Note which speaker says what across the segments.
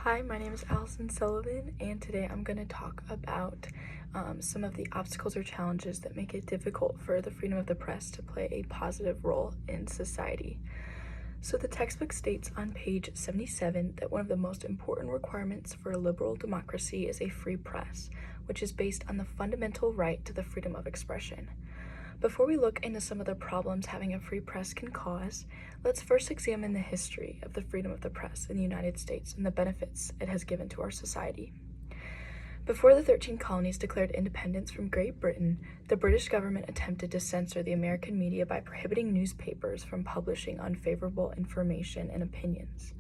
Speaker 1: Hi, my name is Allison Sullivan, and today I'm going to talk about some of the obstacles or challenges that make it difficult for the freedom of the press to play a positive role in society. So, the textbook states on page 77 that one of the most important requirements for a liberal democracy is a free press, which is based on the fundamental right to the freedom of expression. Before we look into some of the problems having a free press can cause, let's first examine the history of the freedom of the press in the United States and the benefits it has given to our society. Before the 13 colonies declared independence from Great Britain, the British government attempted to censor the American media by prohibiting newspapers from publishing unfavorable information and opinions.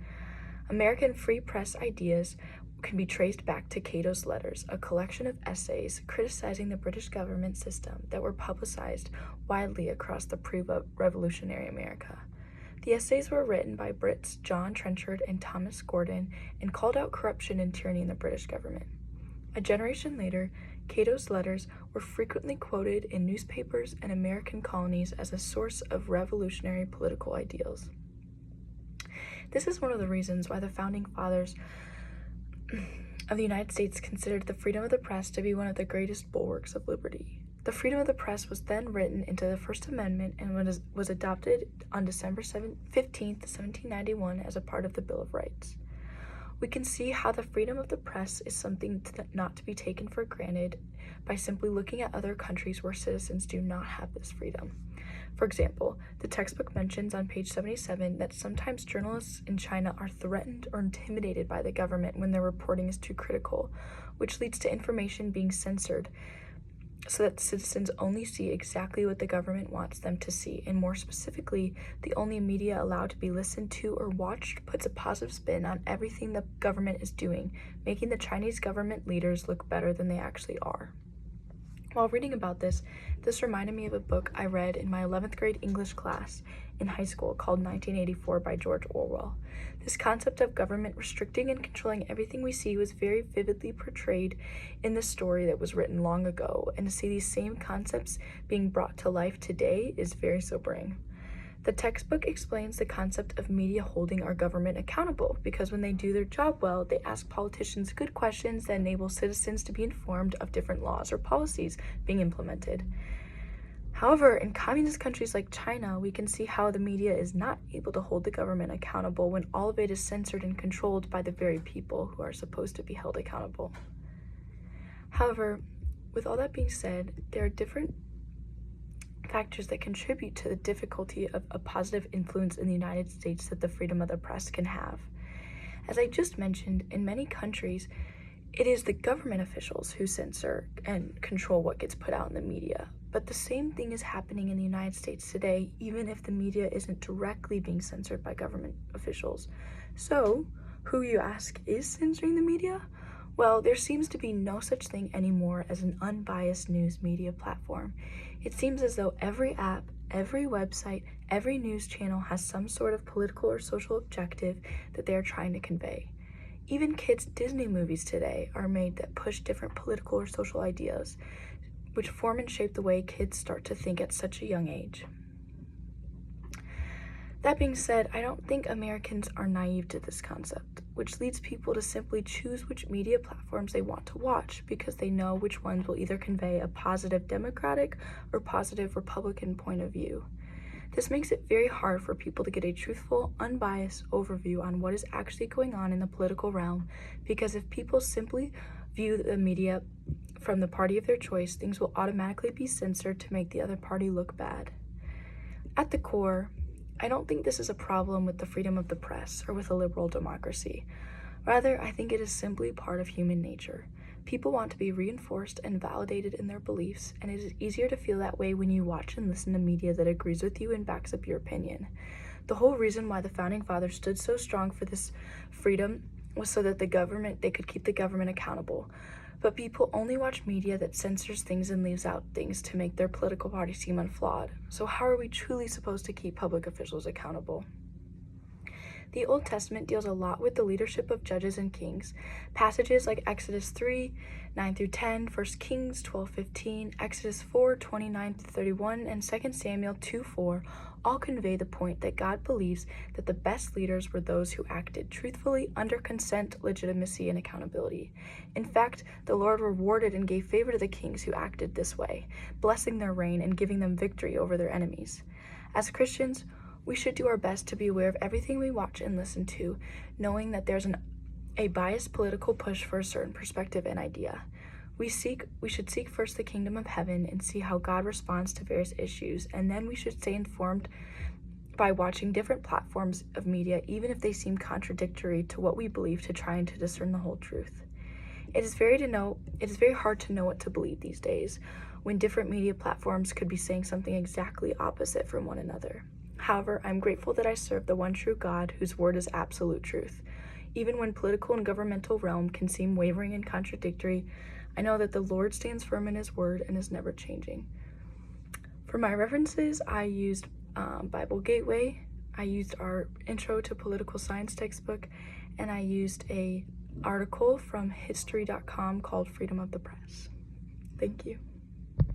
Speaker 1: American free press ideas can be traced back to Cato's Letters, a collection of essays criticizing the British government system that were publicized widely across the pre-revolutionary America. The essays were written by Brits John Trenchard and Thomas Gordon and called out corruption and tyranny in the British government. A generation later, Cato's letters were frequently quoted in newspapers and American colonies as a source of revolutionary political ideals. This is one of the reasons why the founding fathers of the United States considered the freedom of the press to be one of the greatest bulwarks of liberty. The freedom of the press was then written into the First Amendment and was adopted on December 15th, 1791 as a part of the Bill of Rights. We can see how the freedom of the press is something not to be taken for granted by simply looking at other countries where citizens do not have this freedom. For example, the textbook mentions on page 77 that sometimes journalists in China are threatened or intimidated by the government when their reporting is too critical, which leads to information being censored so that citizens only see exactly what the government wants them to see, and more specifically, the only media allowed to be listened to or watched puts a positive spin on everything the government is doing, making the Chinese government leaders look better than they actually are. While reading about this reminded me of a book I read in my 11th grade English class in high school called 1984 by George Orwell. This concept of government restricting and controlling everything we see was very vividly portrayed in the story that was written long ago, and to see these same concepts being brought to life today is very sobering. The textbook explains the concept of media holding our government accountable because when they do their job well, they ask politicians good questions that enable citizens to be informed of different laws or policies being implemented. However, in communist countries like China, we can see how the media is not able to hold the government accountable when all of it is censored and controlled by the very people who are supposed to be held accountable. However, with all that being said, there are different factors that contribute to the difficulty of a positive influence in the United States that the freedom of the press can have. As I just mentioned, in many countries, it is the government officials who censor and control what gets put out in the media. But the same thing is happening in the United States today, even if the media isn't directly being censored by government officials. So, who, you ask, is censoring the media? Well, there seems to be no such thing anymore as an unbiased news media platform. It seems as though every app, every website, every news channel has some sort of political or social objective that they are trying to convey. Even kids' Disney movies today are made that push different political or social ideas, which form and shape the way kids start to think at such a young age. That being said, I don't think Americans are naive to this concept, which leads people to simply choose which media platforms they want to watch because they know which ones will either convey a positive Democratic or positive Republican point of view. This makes it very hard for people to get a truthful, unbiased overview on what is actually going on in the political realm, because if people simply view the media from the party of their choice, things will automatically be censored to make the other party look bad. At the core, I don't think this is a problem with the freedom of the press or with a liberal democracy. Rather, I think it is simply part of human nature. People want to be reinforced and validated in their beliefs, and it is easier to feel that way when you watch and listen to media that agrees with you and backs up your opinion. The whole reason why the founding fathers stood so strong for this freedom was so that they could keep the government accountable. But people only watch media that censors things and leaves out things to make their political party seem unflawed. So how are we truly supposed to keep public officials accountable? The Old Testament deals a lot with the leadership of judges and kings. Passages like Exodus 3, 9 through 10, 1 Kings 12:15, Exodus 4, 29 through 31, and 2 Samuel 2:4 all convey the point that God believes that the best leaders were those who acted truthfully under consent, legitimacy, and accountability. In fact, the Lord rewarded and gave favor to the kings who acted this way, blessing their reign and giving them victory over their enemies. As Christians, we should do our best to be aware of everything we watch and listen to, knowing that there's a biased political push for a certain perspective and idea. We should seek first the kingdom of heaven and see how God responds to various issues, and then we should stay informed by watching different platforms of media, even if they seem contradictory to what we believe, to try and to discern the whole truth. It is very hard to know what to believe these days, when different media platforms could be saying something exactly opposite from one another. However, I'm grateful that I serve the one true God, whose word is absolute truth. Even when political and governmental realm can seem wavering and contradictory, I know that the Lord stands firm in his word and is never changing. For my references, I used Bible Gateway, I used our Intro to Political Science textbook, and I used an article from history.com called Freedom of the Press. Thank you.